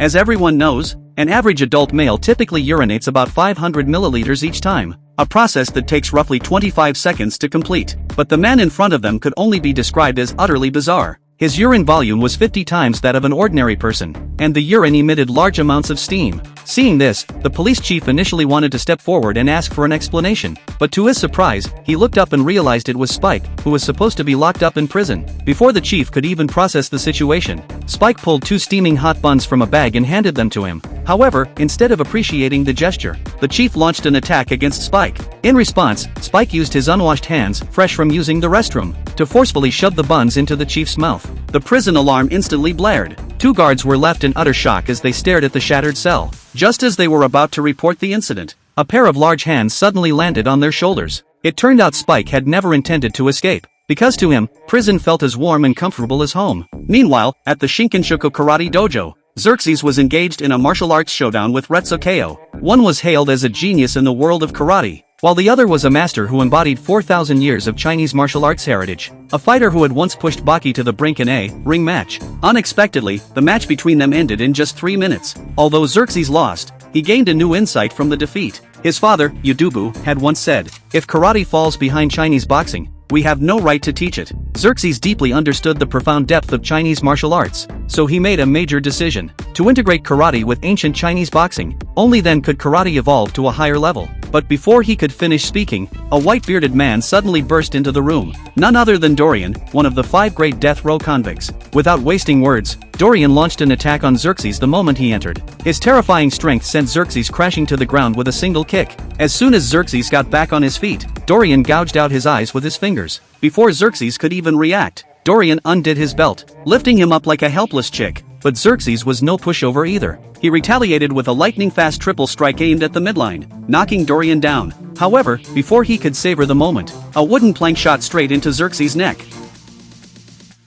As everyone knows, an average adult male typically urinates about 500 milliliters each time, a process that takes roughly 25 seconds to complete. But the man in front of them could only be described as utterly bizarre. His urine volume was 50 times that of an ordinary person, and the urine emitted large amounts of steam. Seeing this, the police chief initially wanted to step forward and ask for an explanation, but to his surprise, he looked up and realized it was Spike, who was supposed to be locked up in prison. Before the chief could even process the situation, Spike pulled 2 steaming hot buns from a bag and handed them to him. However, instead of appreciating the gesture, the chief launched an attack against Spike. In response, Spike used his unwashed hands, fresh from using the restroom, to forcefully shove the buns into the chief's mouth. The prison alarm instantly blared. 2 guards were left in utter shock as they stared at the shattered cell. Just as they were about to report the incident, a pair of large hands suddenly landed on their shoulders. It turned out Spike had never intended to escape, because to him, prison felt as warm and comfortable as home. Meanwhile, at the Shinkinshoku Karate Dojo, Xerxes was engaged in a martial arts showdown with Retsukeyo. One was hailed as a genius in the world of karate, while the other was a master who embodied 4,000 years of Chinese martial arts heritage, a fighter who had once pushed Baki to the brink in a ring match. Unexpectedly, the match between them ended in just 3 minutes. Although Xerxes lost, he gained a new insight from the defeat. His father, Yudubu, had once said, "If karate falls behind Chinese boxing, we have no right to teach it." Xerxes deeply understood the profound depth of Chinese martial arts, so he made a major decision: to integrate karate with ancient Chinese boxing. Only then could karate evolve to a higher level. But before he could finish speaking, a white-bearded man suddenly burst into the room. None other than Dorian, one of the 5 great death row convicts. Without wasting words, Dorian launched an attack on Xerxes the moment he entered. His terrifying strength sent Xerxes crashing to the ground with a single kick. As soon as Xerxes got back on his feet, Dorian gouged out his eyes with his fingers. Before Xerxes could even react, Dorian undid his belt, lifting him up like a helpless chick. But Xerxes was no pushover either. He retaliated with a lightning-fast triple strike aimed at the midline, knocking Dorian down. However, before he could savor the moment, a wooden plank shot straight into Xerxes' neck.